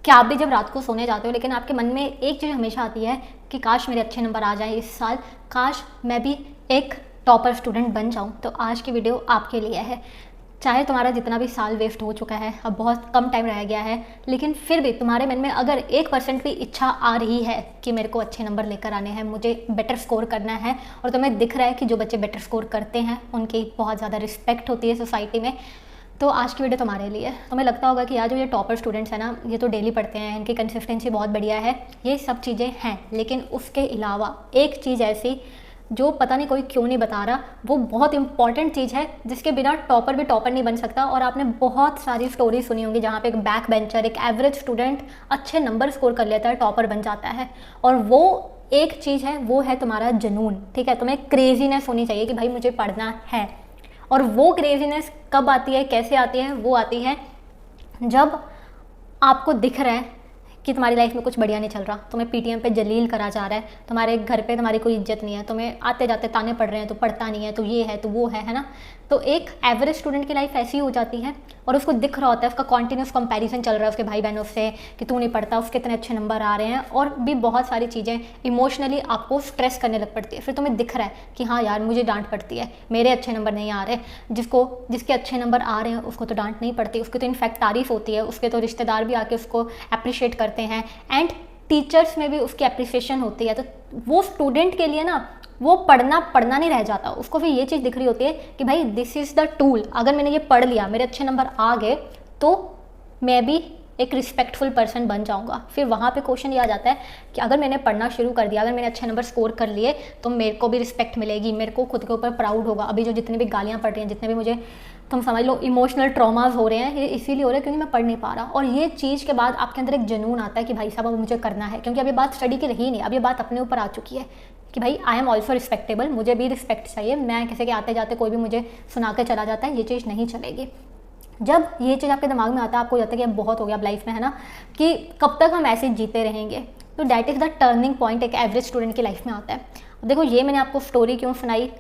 कि आप भी जब रात को सोने जाते हो लेकिन आपके मन में एक चीज़ हमेशा आती है कि काश मेरे अच्छे नंबर आ जाए इस साल, काश मैं भी एक टॉपर स्टूडेंट बन जाऊं। तो आज की वीडियो आपके लिए है। चाहे तुम्हारा जितना भी साल वेस्ट हो चुका है, अब बहुत कम टाइम रह गया है, लेकिन फिर भी तुम्हारे मन में अगर 1% भी इच्छा आ रही है कि मेरे को अच्छे नंबर लेकर आने हैं, मुझे बेटर स्कोर करना है, और तुम्हें दिख रहा है कि जो बच्चे बेटर स्कोर करते हैं उनकी बहुत ज़्यादा रिस्पेक्ट होती है सोसाइटी में, तो आज की वीडियो तुम्हारे लिए। तुम्हें लगता होगा कि यार जो ये टॉपर स्टूडेंट्स हैं ना, ये तो डेली पढ़ते हैं, इनकी कंसिस्टेंसी बहुत बढ़िया है, ये सब चीज़ें हैं, लेकिन उसके अलावा एक चीज़ ऐसी जो पता नहीं कोई क्यों नहीं बता रहा, वो बहुत इंपॉर्टेंट चीज़ है जिसके बिना टॉपर भी टॉपर नहीं बन सकता। और आपने बहुत सारी स्टोरी सुनी होंगी जहाँ पे एक बैक बेंचर, एक एवरेज स्टूडेंट अच्छे नंबर स्कोर कर लेता है, टॉपर बन जाता है। और वो एक चीज़ है, वो है तुम्हारा जुनून। ठीक है, तुम्हें क्रेजीनेस होनी चाहिए कि भाई मुझे पढ़ना है। और वो क्रेजीनेस कब आती है, कैसे आती है? वो आती है जब आपको दिख रहा है कि तुम्हारी लाइफ में कुछ बढ़िया नहीं चल रहा, तुम्हें पीटीएम पे जलील करा जा रहा है, तुम्हारे घर पे तुम्हारी कोई इज्जत नहीं है, तुम्हें आते जाते ताने पड़ रहे हैं, तो पढ़ता नहीं है, तो ये है, तो वो है ना। तो एक एवरेज स्टूडेंट की लाइफ ऐसी हो जाती है और उसको दिख रहा होता है, उसका कॉन्टीन्यूस कंपैरिजन चल रहा है उसके भाई बहनों से कि तू नहीं पढ़ता, उसके इतने अच्छे नंबर आ रहे हैं, और भी बहुत सारी चीज़ें इमोशनली आपको स्ट्रेस करने लग पड़ती है। फिर तुम्हें दिख रहा है कि हाँ यार मुझे डांट पड़ती है, मेरे अच्छे नंबर नहीं आ रहे, जिसके अच्छे नंबर आ रहे हैं उसको तो डांट नहीं पड़ती, उसकी तो इनफैक्ट तारीफ होती है, उसके तो रिश्तेदार भी आके उसको अप्रिशिएट करते हैं, एंड टीचर्स में भी उसकी अप्रिसिएशन होती है। तो वो स्टूडेंट के लिए ना वो पढ़ना नहीं रह जाता, उसको फिर ये चीज़ दिख रही होती है कि भाई दिस इज़ द टूल, अगर मैंने ये पढ़ लिया, मेरे अच्छे नंबर आ गए, तो मैं भी एक रिस्पेक्टफुल पर्सन बन जाऊंगा। फिर वहाँ पे क्वेश्चन ये आ जाता है कि अगर मैंने पढ़ना शुरू कर दिया, अगर मैंने अच्छे नंबर स्कोर कर लिए, तो मेरे को भी रिस्पेक्ट मिलेगी, मेरे को खुद के ऊपर प्राउड होगा। अभी जो जितनी भी गालियाँ पड़ रही हैं, जितने भी मुझे तुम समझ लो इमोशनल ट्रॉमास हो रहे हैं, ये इसीलिए हो रहे हैं क्योंकि मैं पढ़ नहीं पा रहा। और ये चीज़ के बाद आपके अंदर एक जुनून आता है कि भाई साहब अब मुझे करना है, क्योंकि अब ये बात स्टडी की रही नहीं, अब ये बात अपने ऊपर आ चुकी है कि भाई आई एम ऑल्सो रिस्पेक्टेबल, मुझे भी रिस्पेक्ट चाहिए। मैं किसी के आते जाते कोई भी मुझे सुना के चला जाता है, ये चीज़ नहीं चलेगी। जब ये चीज़ आपके दिमाग में आता है, आपको लगता है कि अब बहुत हो गया अब लाइफ में, है ना, कि कब तक हम ऐसे जीते रहेंगे, तो that is the turning point एक एवरेज स्टूडेंट की लाइफ में आता है। अब देखो ये मैंने आपको स्टोरी क्यों सुनाई,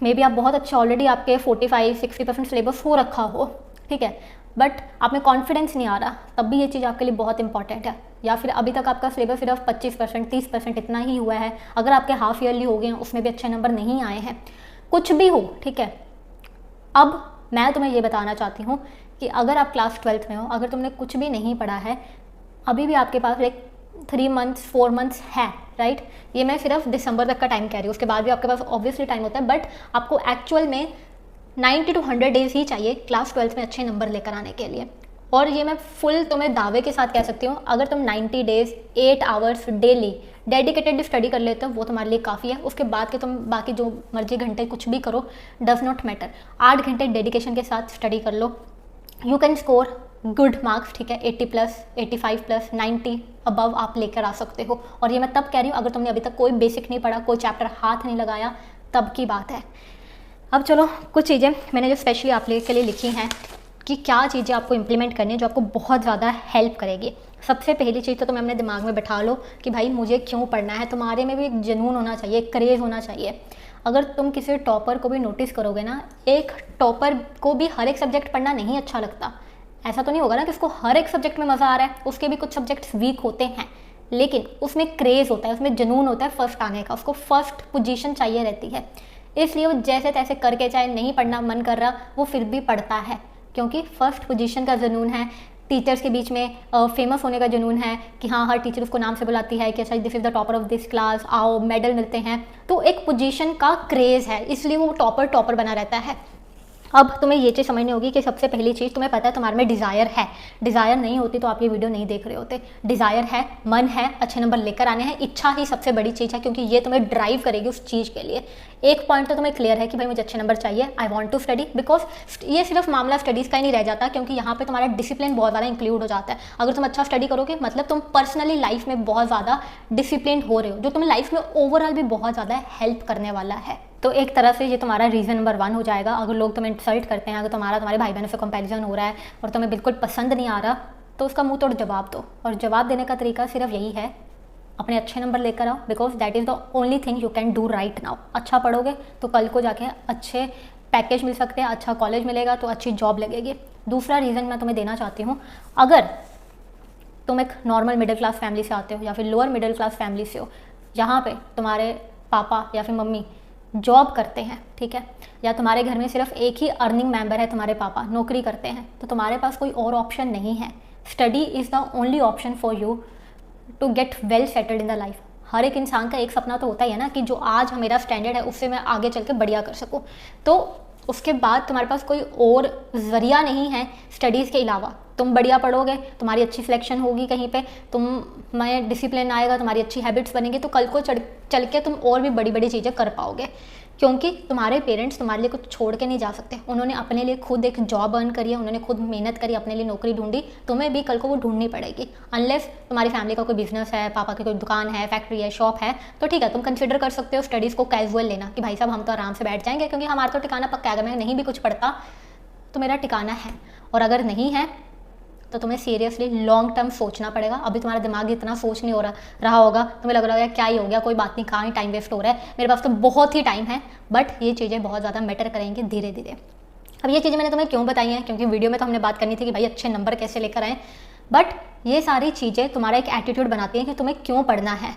मे बी आप बहुत अच्छे ऑलरेडी आपके 45-60% सिलेबस हो रखा हो, ठीक है, बट आप में कॉन्फिडेंस नहीं आ रहा, तब भी ये चीज़ आपके लिए बहुत इंपॉर्टेंट है। या फिर अभी तक आपका सिलेबस सिर्फ 25%, 30% इतना ही हुआ है, अगर आपके हाफ ईयरली हो गए हैं उसमें भी अच्छे नंबर नहीं आए हैं, कुछ भी हो, ठीक है। अब मैं तुम्हें ये बताना चाहती हूँ कि अगर आप क्लास 12th में हो, अगर तुमने कुछ भी नहीं पढ़ा है, अभी भी आपके पास एक 3 मंथ्स 4 मंथ्स है, राइट। ये मैं सिर्फ दिसंबर तक का टाइम कह रही हूँ, उसके बाद भी आपके पास ऑब्वियसली टाइम होता है, बट आपको एक्चुअल में 90 to 100 डेज ही चाहिए क्लास 12th में अच्छे नंबर लेकर आने के लिए। और ये मैं फुल तुम्हें दावे के साथ कह सकती हूँ, अगर तुम 90 days 8 hours daily dedicated study कर लेते हो, वो तुम्हारे लिए काफ़ी है। उसके बाद के तुम बाकी जो मर्जी घंटे कुछ भी करो, डज नॉट मैटर। 8 घंटे डेडिकेशन के साथ स्टडी कर लो, you can score good marks, ठीक है, 80+, 85+, 90 अबव आप लेकर आ सकते हो। और ये मैं तब कह रही हूँ अगर तुमने अभी तक कोई बेसिक नहीं पढ़ा, कोई चैप्टर हाथ नहीं लगाया, तब की बात है। अब चलो कुछ चीज़ें मैंने जो स्पेशली आप के लिए लिखी हैं कि क्या चीज़ें आपको इंप्लीमेंट करनी है जो आपको बहुत ज़्यादा हेल्प करेगी। सबसे पहली चीज़ तो तुम्हें अपने दिमाग में बैठा लो कि भाई मुझे क्यों पढ़ना है। तुम्हारे में भी एक जुनून होना चाहिए, एक क्रेज़ होना चाहिए। अगर तुम किसी टॉपर को भी नोटिस करोगे ना, एक टॉपर को भी हर एक सब्जेक्ट पढ़ना नहीं अच्छा लगता। ऐसा तो नहीं होगा ना कि उसको हर एक सब्जेक्ट में मज़ा आ रहा है, उसके भी कुछ सब्जेक्ट्स वीक होते हैं, लेकिन उसमें क्रेज़ होता है, उसमें जुनून होता है फर्स्ट आने का, उसको फर्स्ट पोजीशन चाहिए रहती है। इसलिए वो जैसे तैसे करके, चाहे नहीं पढ़ना मन कर रहा, वो फिर भी पढ़ता है, क्योंकि फर्स्ट पोजीशन का जुनून है। टीचर्स के बीच में फेमस होने का जुनून है कि हाँ हर टीचर उसको नाम से बुलाती है कि अच्छा this is the topper of this class, आओ मेडल मिलते हैं। तो एक पोजीशन का क्रेज़ है, इसलिए वो टॉपर बना रहता है। अब तुम्हें ये चीज़ समझनी होगी कि सबसे पहली चीज़ तुम्हें पता है तुम्हारे में डिज़ायर है। डिज़ायर नहीं होती तो आप ये वीडियो नहीं देख रहे होते। डिज़ायर है, मन है, अच्छे नंबर लेकर आने हैं, इच्छा ही सबसे बड़ी चीज़ है, क्योंकि ये तुम्हें ड्राइव करेगी उस चीज़ के लिए। एक पॉइंट तो तुम्हें क्लियर है कि भाई मुझे अच्छे नंबर चाहिए, I want to study, because ये सिर्फ मामला स्टडीज़ का ही नहीं रह जाता, क्योंकि यहाँ पे तुम्हारा डिसिप्लिन बहुत ज़्यादा इंक्लूड हो जाता है। अगर तुम अच्छा स्टडी करोगे मतलब तुम पर्सनली लाइफ में बहुत ज़्यादा डिसिप्लिन हो रहे हो, जो तुम्हें लाइफ में ओवरऑल भी बहुत ज़्यादा हेल्प करने वाला है। तो एक तरह से ये तुम्हारा रीज़न नंबर 1 हो जाएगा। अगर लोग तुम्हें इंसल्ट करते हैं, अगर तुम्हारे भाई बहनों से कंपैरिजन हो रहा है और तुम्हें बिल्कुल पसंद नहीं आ रहा, तो उसका मुंह तोड़ जवाब दो। और जवाब देने का तरीका सिर्फ यही है, अपने अच्छे नंबर लेकर आओ, because that is the only thing you can do right now. अच्छा पढ़ोगे तो कल को जाके अच्छे पैकेज मिल सकते हैं, अच्छा कॉलेज मिलेगा तो अच्छी जॉब लगेगी। दूसरा रीज़न मैं तुम्हें देना चाहती हूँ, अगर तुम एक नॉर्मल मिडिल क्लास फैमिली से आते हो या फिर लोअर मिडिल क्लास फैमिली से हो, जहाँ पे तुम्हारे पापा या फिर मम्मी जॉब करते हैं, ठीक है, या तुम्हारे घर में सिर्फ एक ही अर्निंग मेंबर है, तुम्हारे पापा नौकरी करते हैं, तो तुम्हारे पास कोई और ऑप्शन नहीं है। Study is the only option for you to get well settled in the life. हर एक इंसान का एक सपना तो होता ही है ना कि जो आज मेरा स्टैंडर्ड है उससे मैं आगे चल के बढ़िया कर सकूँ। तो उसके बाद तुम्हारे पास कोई और ज़रिया नहीं है स्टडीज़ के अलावा। तुम बढ़िया पढ़ोगे, तुम्हारी अच्छी सिलेक्शन होगी कहीं पे, तुम में डिसिप्लिन आएगा, तुम्हारी अच्छी हैबिट्स बनेंगी, तो कल को चल के तुम और भी बड़ी बड़ी चीज़ें कर पाओगे। क्योंकि तुम्हारे पेरेंट्स तुम्हारे लिए कुछ छोड़ के नहीं जा सकते। उन्होंने अपने लिए खुद एक जॉब अर्न करी है, उन्होंने खुद मेहनत करी, अपने लिए नौकरी ढूंढी, तुम्हें भी कल को वो ढूंढनी पड़ेगी। अनलेस तुम्हारी फैमिली का कोई बिजनेस है, पापा की कोई दुकान है, फैक्ट्री है, शॉप है, तो ठीक है, तुम कंसिडर कर सकते हो स्टडीज़ को कैजुअल लेना कि भाई साहब हम तो आराम से बैठ जाएंगे क्योंकि हमारा तो ठिकाना पक्का है, अगर मैं नहीं भी कुछ पढ़ता तो मेरा ठिकाना है। और अगर नहीं है तो तुम्हें सीरियसली लॉन्ग टर्म सोचना पड़ेगा। अभी तुम्हारा दिमाग इतना सोच नहीं हो रहा होगा, तुम्हें लग रहा होगा क्या ही हो गया, कोई बात नहीं, कहाँ ही टाइम वेस्ट हो रहा है, मेरे पास तो बहुत ही टाइम है। बट ये चीज़ें बहुत ज़्यादा मैटर करेंगी धीरे धीरे। अब ये चीज़ें मैंने तुम्हें क्यों बताई हैं, क्योंकि वीडियो में तो हमने बात करनी थी कि भाई अच्छे नंबर कैसे लेकर आएँ, बट ये सारी चीज़ें तुम्हारा एक एटीट्यूड बनाती हैं कि तुम्हें क्यों पढ़ना है।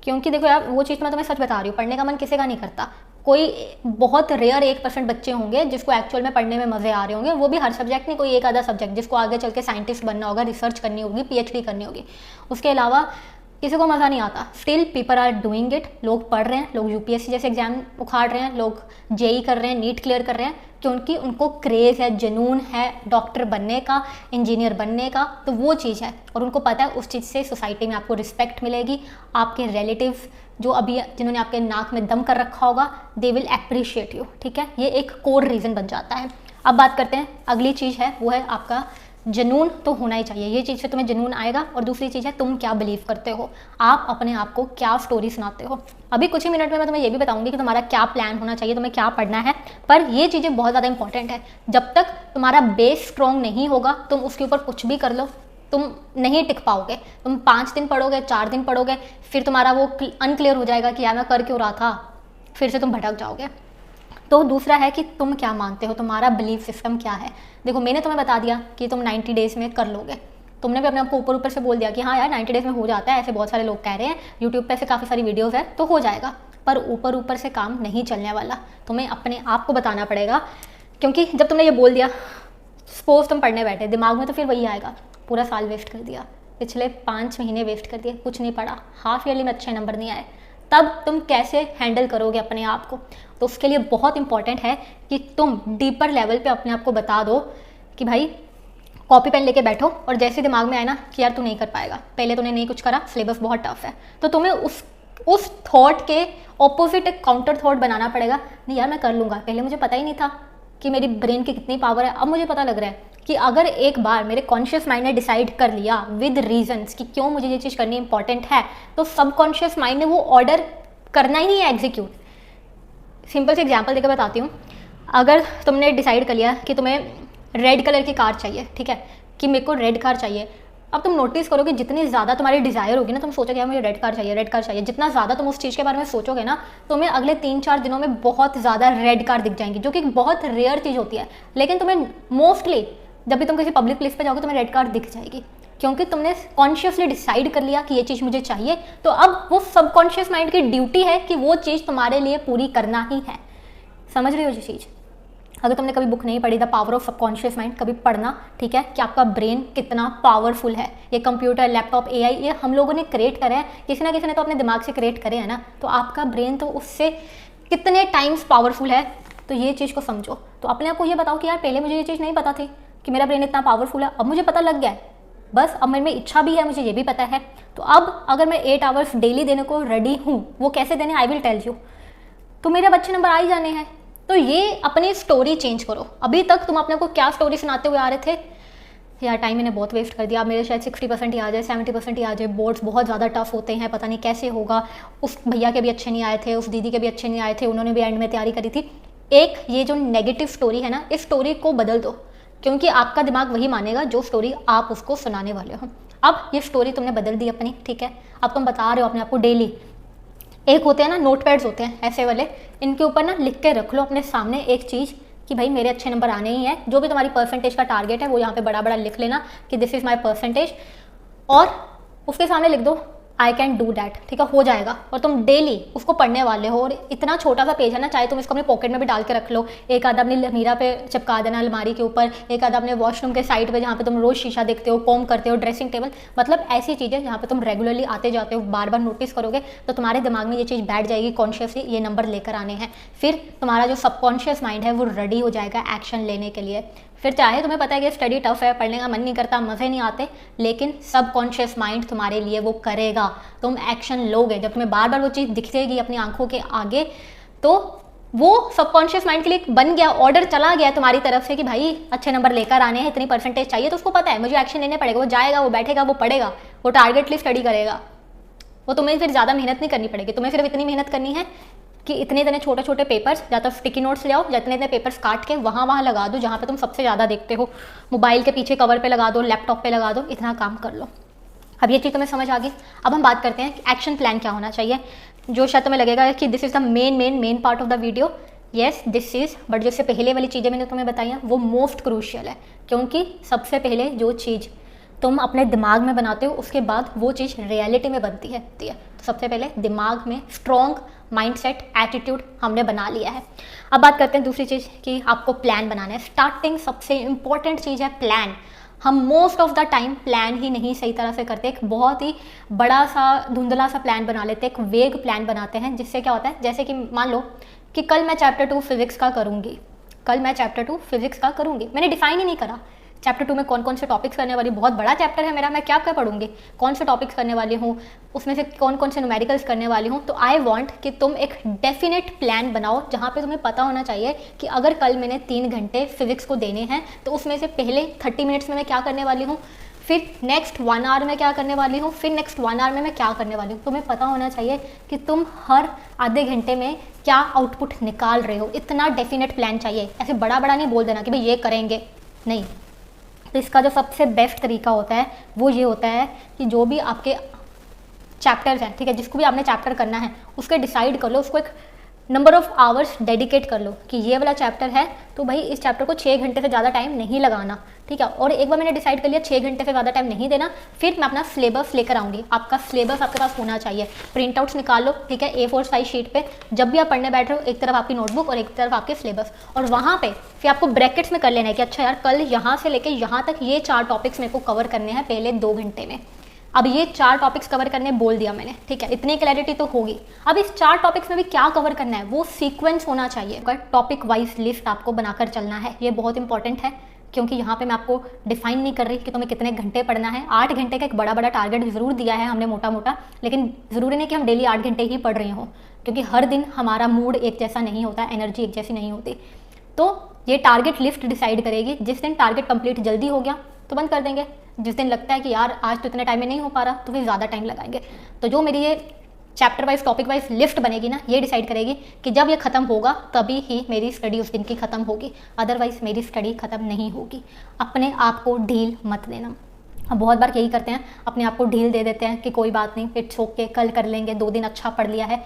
क्योंकि देखो यार, वो चीज़ मैं तुम्हें सच बता रही हूँ, पढ़ने का मन किसी का नहीं करता। कोई बहुत रेयर 1% बच्चे होंगे जिसको एक्चुअल में पढ़ने में मज़े आ रहे होंगे, वो भी हर सब्जेक्ट नहीं, कोई एक आधा सब्जेक्ट जिसको आगे चल के साइंटिस्ट बनना होगा, रिसर्च करनी होगी, पीएचडी करनी होगी। उसके अलावा किसी को मज़ा नहीं आता। Still people are doing it. लोग पढ़ रहे हैं, लोग यूपीएससी जैसे एग्जाम उखाड़ रहे हैं, लोग जेई कर रहे हैं, नीट क्लियर कर रहे हैं, क्योंकि उनको क्रेज़ है, जुनून है डॉक्टर बनने का, इंजीनियर बनने का। तो वो चीज़ है और उनको पता है उस चीज़ से सोसाइटी में आपको रिस्पेक्ट मिलेगी। आपके रिलेटिव्स जो अभी जिन्होंने आपके नाक में दम कर रखा होगा, दे विल अप्रिशिएट यू, ठीक है। ये एक कोर रीज़न बन जाता है। अब बात करते हैं अगली चीज़ है, वो है आपका जुनून तो होना ही चाहिए। ये चीज़ से तुम्हें जुनून आएगा। और दूसरी चीज़ है तुम क्या बिलीव करते हो, आप अपने आप को क्या स्टोरी सुनाते हो। अभी कुछ ही मिनट में मैं तुम्हें ये भी बताऊंगी कि तुम्हारा क्या प्लान होना चाहिए, तुम्हें क्या पढ़ना है। पर ये चीज़ें बहुत ज़्यादा इंपॉर्टेंट है। जब तक तुम्हारा बेस स्ट्रॉन्ग नहीं होगा, तुम उसके ऊपर कुछ भी कर लो, तुम नहीं टिक पाओगे। तुम 5 दिन पढ़ोगे, 4 दिन पढ़ोगे, फिर तुम्हारा वो अनक्लियर हो जाएगा कि यार मैं कर क्यों रहा था, फिर से तुम भटक जाओगे। तो दूसरा है कि तुम क्या मानते हो, तुम्हारा बिलीफ सिस्टम क्या है। देखो मैंने तुम्हें बता दिया कि तुम 90 डेज़ में कर लोगे। तुमने भी अपने आपको ऊपर ऊपर से बोल दिया कि हाँ यार 90 डेज़ में हो जाता है, ऐसे बहुत सारे लोग कह रहे हैं, यूट्यूब पे ऐसे काफ़ी सारी वीडियोज़ है, तो हो जाएगा। पर ऊपर ऊपर से काम नहीं चलने वाला, तुम्हें अपने आप को बताना पड़ेगा। क्योंकि जब तुमने ये बोल दिया, सपोज तुम पढ़ने बैठे, दिमाग में तो फिर वही आएगा, पूरा साल वेस्ट कर दिया, पिछले 5 महीने वेस्ट कर दिए, कुछ नहीं पढ़ा, हाफ ईयरली में अच्छे नंबर नहीं आए, तब तुम कैसे हैंडल करोगे अपने आप को। तो उसके लिए बहुत इंपॉर्टेंट है कि तुम डीपर लेवल पे अपने आप को बता दो कि भाई कॉपी पेन लेके बैठो, और जैसे दिमाग में आए ना कि यार तू नहीं कर पाएगा, पहले तूने नहीं कुछ करा, सिलेबस बहुत टफ है, तो तुम्हें उस थॉट के ऑपोजिट एक काउंटर थॉट बनाना पड़ेगा। नहीं यार मैं कर लूँगा, पहले मुझे पता ही नहीं था कि मेरी ब्रेन की कितनी पावर है, अब मुझे पता लग रहा है कि अगर एक बार मेरे कॉन्शियस माइंड ने डिसाइड कर लिया विद रीजंस कि क्यों मुझे ये चीज़ करनी इंपॉर्टेंट है, तो सबकॉन्शियस माइंड ने वो ऑर्डर करना ही है एग्जीक्यूट। सिंपल से एग्जांपल देकर बताती हूँ। अगर तुमने डिसाइड कर लिया कि तुम्हें रेड कलर की कार चाहिए, ठीक है, कि मेरे को रेड कार चाहिए, अब तुम नोटिस करोगे जितनी ज़्यादा तुम्हारी डिज़ायर होगी ना, तुम सोचोगे यार मुझे रेड कार चाहिए, रेड कार चाहिए, जितना ज़्यादा तुम उस चीज़ के बारे में सोचोगे ना, तुम्हें अगले 3-4 दिनों में बहुत ज़्यादा रेड कार दिख जाएंगी, जो कि बहुत रेयर चीज़ होती है। लेकिन तुम्हें मोस्टली जब भी तुम किसी पब्लिक प्लेस पे जाओगे तुम्हें रेड कार दिख जाएगी, क्योंकि तुमने कॉन्शियसली डिसाइड कर लिया कि ये चीज़ मुझे चाहिए। तो अब वो सबकॉन्शियस माइंड की ड्यूटी है कि वो चीज़ तुम्हारे लिए पूरी करना ही है। समझ रही हो ये चीज़। अगर तुमने कभी बुक नहीं पढ़ी the power of subconscious mind, कभी पढ़ना, ठीक है, कि आपका ब्रेन कितना पावरफुल है। ये कंप्यूटर, लैपटॉप, एआई, ये हम लोगों ने क्रिएट करा है, किसी ना किसी ने तो अपने दिमाग से क्रिएट करे है ना, तो आपका ब्रेन तो उससे कितने टाइम्स पावरफुल है। तो ये चीज़ को समझो। तो अपने आप को ये बताओ कि यार पहले मुझे ये चीज़ नहीं पता थी कि मेरा ब्रेन इतना पावरफुल है, अब मुझे पता लग गया है, बस अब मेरे में इच्छा भी है, मुझे ये भी पता है। तो अब अगर मैं 8 आवर्स डेली देने को रेडी हूँ, वो कैसे देने आई विल टेल यू, तो मेरे अब अच्छे नंबर आ ही जाने हैं। तो ये अपनी स्टोरी चेंज करो। अभी तक तुम अपने को क्या स्टोरी सुनाते हुए आ रहे थे, यार टाइम मैंने बहुत वेस्ट कर दिया, अब मेरे शायद 60% ही आ जाए, 70% ही आ जाए, बोर्ड्स बहुत ज़्यादा टफ होते हैं, पता नहीं कैसे होगा, उस भैया के भी अच्छे नहीं आए थे, उस दीदी के भी अच्छे नहीं आए थे, उन्होंने भी एंड में तैयारी करी थी। एक ये जो नेगेटिव स्टोरी है ना, इस स्टोरी को बदल दो, क्योंकि आपका दिमाग वही मानेगा जो स्टोरी आप उसको सुनाने वाले हो। अब ये स्टोरी तुमने बदल दी अपनी, ठीक है, अब तुम बता रहे हो अपने आप को डेली। एक होते हैं ना नोटपैड्स होते हैं ऐसे वाले, इनके ऊपर ना लिख के रख लो अपने सामने एक चीज़ कि भाई मेरे अच्छे नंबर आने ही हैं। जो भी तुम्हारी परसेंटेज का टारगेट है वो यहाँ पे बड़ा बड़ा लिख लेना कि दिस इज़ माय परसेंटेज। और उसके सामने लिख दो आई कैन डू डैट, ठीक है, हो जाएगा। और तुम डेली उसको पढ़ने वाले हो, और इतना छोटा सा पेज है ना, चाहे तुम इसको अपने पॉकेट में भी डाल के रख लो, एक आधा अपनी अलमीरा पे चिपका देना अलमारी के ऊपर, एक आधा अपने वॉशरूम के साइड पे जहाँ पे तुम रोज शीशा देखते हो, कॉम करते हो, ड्रेसिंग टेबल, मतलब ऐसी चीज़ें जहाँ पे तुम रेगुलरली आते जाते हो, बार बार नोटिस करोगे तो तुम्हारे दिमाग में ये चीज़ बैठ जाएगी कॉन्शियसली, ये नंबर लेकर आने हैं। फिर तुम्हारा जो सबकॉन्शियस माइंड है वो रेडी हो जाएगा एक्शन लेने के लिए। फिर चाहे तुम्हें पता है कि स्टडी टफ है, पढ़ने का मन नहीं करता, मज़े नहीं आते, लेकिन सबकॉन्शियस माइंड तुम्हारे लिए वो करेगा। तुम एक्शन लोगे, जब तुम्हें बार बार वो चीज़ दिखेगी अपनी आंखों के आगे, तो वो सबकॉन्शियस माइंड के लिए बन गया, ऑर्डर चला गया तुम्हारी तरफ से कि भाई अच्छे नंबर लेकर आने हैं, इतनी परसेंटेज चाहिए, तो उसको पता है मुझे एक्शन लेने पड़ेगा। वो जाएगा, वो बैठेगा, वो पढ़ेगा, वो टारगेटली स्टडी करेगा। वो तुम्हें फिर ज़्यादा मेहनत नहीं करनी पड़ेगी, तुम्हें सिर्फ इतनी मेहनत करनी है कि इतने छोटे छोटे पेपर्स, या तो स्टिकी नोट्स ले आओ, या इतने पेपर्स काट के वहाँ लगा दो जहाँ पे तुम सबसे ज़्यादा देखते हो, मोबाइल के पीछे कवर पे लगा दो, लैपटॉप पे लगा दो, इतना काम कर लो। अब ये चीज़ तुम्हें समझ आ गई। अब हम बात करते हैं कि एक्शन प्लान क्या होना चाहिए, जो शायद तुम्हें लगेगा कि this is the main part of the video. Yes this is, but जिससे पहले वाली चीज़ें मैंने तुम्हें बताई हैं वो मोस्ट क्रूशियल है, क्योंकि सबसे पहले जो चीज़ तुम अपने दिमाग में बनाते हो उसके बाद वो चीज़ रियलिटी में बनती है। तो सबसे पहले दिमाग में स्ट्रॉन्ग माइंडसेट, एटीट्यूड हमने बना लिया है। अब बात करते हैं दूसरी चीज़ कि आपको प्लान बनाना है। स्टार्टिंग सबसे इंपॉर्टेंट चीज़ है प्लान। हम most of the time plan ही नहीं सही तरह से करते, एक बहुत ही बड़ा सा धुंधला सा प्लान बना लेते हैं, एक वेग प्लान बनाते हैं, जिससे क्या होता है, जैसे कि मान लो कि कल मैं चैप्टर 2 फिजिक्स का करूँगी, मैंने डिफाइन ही नहीं करा चैप्टर 2 में कौन कौन से टॉपिक्स करने वाली, बहुत बड़ा चैप्टर है मेरा, मैं क्या क्या पढ़ूंगी, कौन से टॉपिक्स करने वाली हूँ, उसमें से कौन कौन से न्यूमेरिकल्स करने वाली हूँ। तो आई वांट कि तुम एक डेफिनेट प्लान बनाओ जहाँ पे तुम्हें पता होना चाहिए कि अगर कल मैंने 3 घंटे फिजिक्स को देने हैं तो उसमें से पहले 30 मिनट्स में मैं क्या करने वाली हूँ, फिर नेक्स्ट 1 आवर में क्या करने वाली हूँ, फिर नेक्स्ट 1 आवर में मैं क्या करने वाली हूँ। तुम्हें पता होना चाहिए कि तुम हर आधे घंटे में क्या आउटपुट निकाल रहे हो, इतना डेफिनेट प्लान चाहिए। ऐसे बड़ा नहीं बोल देना कि भाई ये करेंगे, नहीं। तो इसका जो सबसे बेस्ट तरीका होता है वो ये होता है कि जो भी आपके चैप्टर्स हैं, ठीक है, जिसको भी आपने चैप्टर करना है उसके डिसाइड कर लो, उसको एक नंबर ऑफ आवर्स डेडिकेट कर लो कि ये वाला चैप्टर है तो भाई इस चैप्टर को 6 घंटे से ज़्यादा टाइम नहीं लगाना, ठीक है। और एक बार मैंने डिसाइड कर लिया 6 घंटे से ज़्यादा टाइम नहीं देना, फिर मैं अपना सिलेबस लेकर आऊँगी। आपका सिलेबस आपके पास होना चाहिए, प्रिंट आउट्स निकाल लो, ठीक है, A4 साइज शीट पे। जब भी आप पढ़ने बैठ रहे हो, एक तरफ आपकी नोटबुक और एक तरफ आपके सिलेबस, और वहाँ पे फिर आपको ब्रैकेट्स में कर लेना है कि अच्छा यार कल यहाँ से लेके यहाँ तक ये 4 टॉपिक्स मेरे को कवर करने हैं पहले 2 घंटे में। अब ये 4 टॉपिक्स कवर करने बोल दिया मैंने, ठीक है, इतनी क्लैरिटी तो होगी। अब इस 4 टॉपिक्स में भी क्या कवर करना है वो सीक्वेंस होना चाहिए, टॉपिक वाइज लिस्ट आपको बनाकर चलना है। ये बहुत इंपॉर्टेंट है, क्योंकि यहाँ पे मैं आपको डिफाइन नहीं कर रही कि तुम्हें कितने घंटे पढ़ना है। 8 घंटे का एक बड़ा टारगेट ज़रूर दिया है हमने मोटा, लेकिन ज़रूरी नहीं कि हम डेली 8 घंटे ही पढ़ रहे हों, क्योंकि हर दिन हमारा मूड एक जैसा नहीं होता, एनर्जी एक जैसी नहीं होती। तो ये टारगेट लिस्ट डिसाइड करेगी। जिस दिन टारगेट कंप्लीट जल्दी हो गया तो बंद कर देंगे, जिस दिन लगता है कि यार आज तो इतने टाइम में नहीं हो पा रहा तो फिर ज़्यादा टाइम लगाएंगे। तो जो मेरी ये chapter wise topic wise list बनेगी ना, ये डिसाइड करेगी कि जब ये खत्म होगा तभी ही मेरी स्टडी उस दिन की खत्म होगी, अदरवाइज मेरी स्टडी खत्म नहीं होगी। अपने आप को ढील मत देना। हम बहुत बार यही करते हैं, अपने आप को ढील दे देते हैं कि कोई बात नहीं, इट्स ओके, कल कर लेंगे, 2 दिन अच्छा पढ़ लिया है।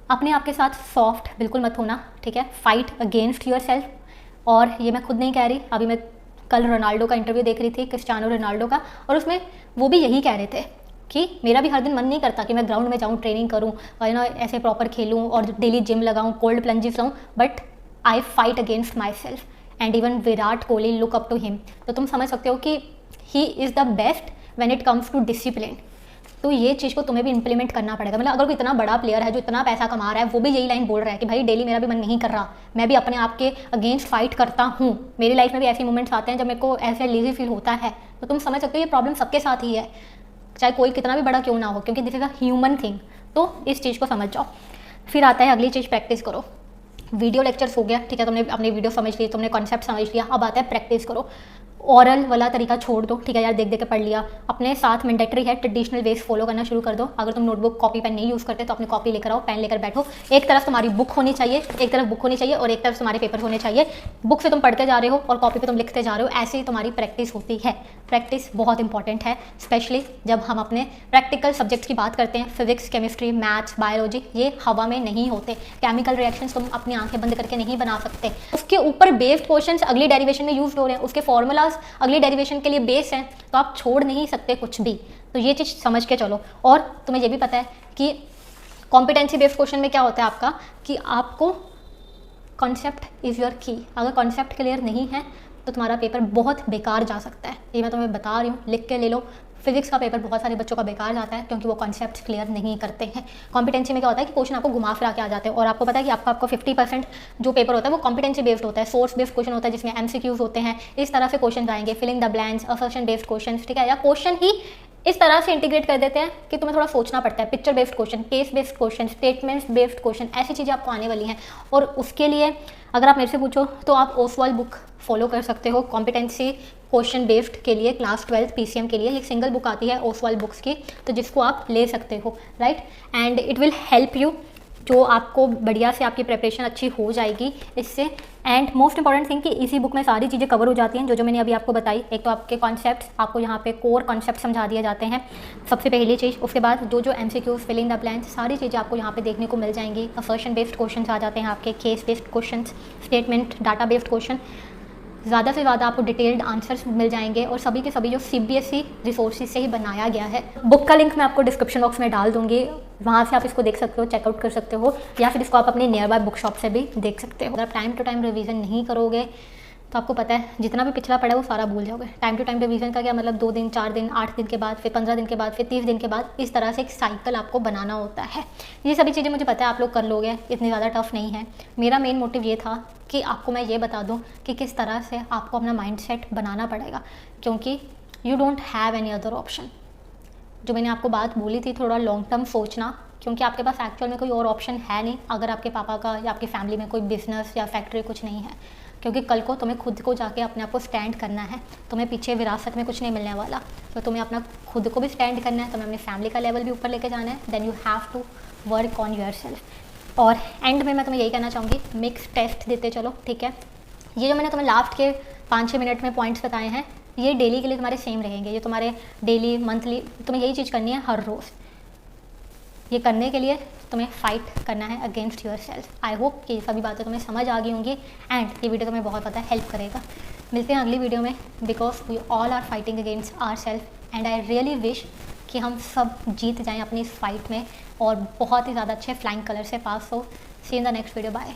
अपने आप के साथ सॉफ्ट बिल्कुल मत होना, ठीक है, फाइट अगेंस्ट योर सेल्फ। और ये मैं खुद नहीं कह रही, अभी मैं कल रोनाल्डो का इंटरव्यू देख रही थी, क्रिस्टियानो रोनाल्डो का, और उसमें वो भी यही कह रहे थे कि मेरा भी हर दिन मन नहीं करता कि मैं ग्राउंड में जाऊँ, ट्रेनिंग करूँ और ऐसे प्रॉपर खेलूँ और डेली जिम लगाऊँ, कोल्ड प्लंजेस लाऊँ, but I fight against myself and even Virat Kohli look up to him. तो तुम समझ सकते हो कि he is the best when it comes to discipline. तो ये चीज़ को तुम्हें भी इंप्लीमेंट करना पड़ेगा। मतलब अगर कोई इतना बड़ा प्लेयर है जो इतना पैसा कमा रहा है, वो भी यही लाइन बोल रहा है कि भाई डेली मेरा भी मन नहीं कर रहा, मैं भी अपने आप के अगेंस्ट फाइट करता हूँ, मेरी लाइफ में भी ऐसे मोमेंट्स आते हैं जब मेरे को ऐसे लेजी फील होता है। तो तुम समझ सकते हो ये प्रॉब्लम सबके साथ ही है, चाहे कोई कितना भी बड़ा क्यों ना हो, क्योंकि this is a human thing. तो इस चीज़ को समझ जाओ। फिर आता है अगली चीज़, प्रैक्टिस करो। वीडियो लेक्चर्स हो गया, ठीक है, तुमने अपनी वीडियो समझ ली, तुमने कॉन्सेप्ट समझ लिया, अब आता है प्रैक्टिस करो। ओरल वाला तरीका छोड़ दो, ठीक है यार, देख देख के पढ़ लिया। अपने साथ मैंडेटरी है ट्रेडिशनल वेज फॉलो करना शुरू कर दो। अगर तुम नोटबुक कॉपी पेन नहीं यूज़ करते तो अपनी कॉपी लेकर आओ, पेन लेकर बैठो। एक तरफ तुम्हारी बुक होनी चाहिए, और एक तरफ तुम्हारे पेपर होने चाहिए। बुक से तुम पढ़ते जा रहे हो और कॉपी पे तुम लिखते जा रहे हो, ऐसे ही तुम्हारी प्रैक्टिस होती है। प्रैक्टिस बहुत इंपॉर्टेंट है, स्पेशली जब हम अपने प्रैक्टिकल सब्जेक्ट्स की बात करते हैं। फिजिक्स, केमिस्ट्री, मैथ्स, बायोलॉजी, ये हवा में नहीं होते। केमिकल रिएक्शंस तुम अपनी आंखें बंद करके नहीं बना सकते। उसके ऊपर बेस्ड क्वेश्चंस अगली डेरिवेशन में यूज हो रहे हैं, उसके फॉर्मूलाज अगली डेरिवेशन के लिए बेस हैं, तो आप छोड़ नहीं सकते कुछ भी। तो ये चीज़ समझ के चलो। और तुम्हें ये भी पता है कि कॉम्पिटेंसी बेस्ड क्वेश्चन में क्या होता है आपका, कि आपको कॉन्सेप्ट इज़ योर की। अगर कॉन्सेप्ट क्लियर नहीं है तो तुम्हारा पेपर बहुत बेकार जा सकता है। ये मैं तुम्हें बता रही हूँ, लिख के ले लो। फिजिक्स का पेपर बहुत सारे बच्चों का बेकार जाता है क्योंकि वो कॉन्सेप्ट क्लियर नहीं करते हैं। कॉम्पिटेंसी में क्या होता है कि क्वेश्चन आपको घुमा फिरा के आ जाते हैं, और आपको पता है कि आपको 50% जो पेपर होता है वो कॉम्पिटेंसी बेस्ड होता है, सोर्स बेस्ड क्वेश्चन होता है जिसमें MCQs होते हैं। इस तरह से क्वेश्चन आएंगे, filling the blanks, assertion based question, ठीक है, या क्वेश्चन ही इस तरह से इंटीग्रेट कर देते हैं कि तुम्हें थोड़ा सोचना पड़ता है। Picture based question, case based question, statements based question, ऐसी चीज़ें आपको आने वाली हैं। और उसके लिए अगर आप मेरे से पूछो तो आप ओसवाल बुक फॉलो कर सकते हो कॉम्पिटेंसी क्वेश्चन बेस्ड के लिए। क्लास 12 PCM के लिए एक सिंगल बुक आती है ओसवाल बुक्स की, तो जिसको आप ले सकते हो, right, and it will help you, जो आपको बढ़िया से आपकी प्रिपरेशन अच्छी हो जाएगी इससे। एंड मोस्ट इंपॉर्टेंट थिंग कि इसी बुक में सारी चीज़ें कवर हो जाती हैं जो मैंने अभी आपको बताई। एक तो आपके कॉन्सेप्ट्स, आपको यहाँ पे कोर कॉन्सेप्ट समझा दिए जाते हैं सबसे पहली चीज़। उसके बाद जो MCQs, फिलिंग द ब्लैंक्स, सारी चीज़ें आपको यहाँ पे देखने को मिल जाएंगी। असर्शन बेस्ड क्वेश्चन आ जाते हैं आपके, case based question, statement data based question, ज़्यादा से ज़्यादा आपको डिटेल्ड आंसर्स मिल जाएंगे, और सभी के सभी जो CBSE रिसोर्सेज से ही बनाया गया है। बुक का लिंक मैं आपको डिस्क्रिप्शन बॉक्स में डाल दूंगी, वहाँ से आप इसको देख सकते हो, चेकआउट कर सकते हो, या फिर इसको आप अपने नियर बाय बुक शॉप से भी देख सकते हो। अगर आप टाइम टू टाइम रिवीजन नहीं करोगे तो आपको पता है जितना भी पिछला पड़ा है वो सारा भूल जाओगे। टाइम टू टाइम रिवीजन का क्या मतलब, 2 दिन, 4 दिन, 8 दिन के बाद, फिर 15 दिन के बाद, फिर 30 दिन के बाद, इस तरह से एक साइकिल आपको बनाना होता है। ये सभी चीज़ें मुझे पता है आप लोग कर लोगे, इतनी ज़्यादा टफ नहीं है। मेरा मेन मोटिव ये था कि आपको मैं ये बता दूं कि किस तरह से आपको अपना माइंडसेट बनाना पड़ेगा, क्योंकि you don't have any other option. जो मैंने आपको बात बोली थी, थोड़ा लॉन्ग टर्म सोचना, क्योंकि आपके पास एक्चुअल में कोई और ऑप्शन है नहीं अगर आपके पापा का या आपकी फैमिली में कोई बिजनेस या फैक्ट्री कुछ नहीं है। क्योंकि कल को तुम्हें खुद को जाके अपने आप को स्टैंड करना है, तुम्हें पीछे विरासत में कुछ नहीं मिलने वाला, तो तुम्हें अपना खुद को भी स्टैंड करना है, तुम्हें अपनी फैमिली का लेवल भी ऊपर लेके जाना है। Then you have to work on yourself. और एंड में मैं तुम्हें यही कहना चाहूँगी, मिक्स टेस्ट देते चलो, ठीक है। ये जो मैंने तुम्हें लास्ट के 5-6 मिनट में पॉइंट्स बताए हैं, ये डेली के लिए तुम्हारे सेम रहेंगे। ये तुम्हारे डेली, मंथली, तुम्हें यही चीज़ करनी है हर रोज़। ये करने के लिए तुम्हें फाइट करना है against your self. I hope कि सभी बातें तुम्हें समझ आ गई होंगी, एंड ये वीडियो तुम्हें बहुत ज़्यादा हेल्प करेगा। मिलते हैं अगली वीडियो में, because we all are fighting against our self, and I really wish कि हम सब जीत जाएं अपनी इस फाइट में और बहुत ही ज़्यादा अच्छे फ्लाइंग कलर से पास हो। See in the next video, bye.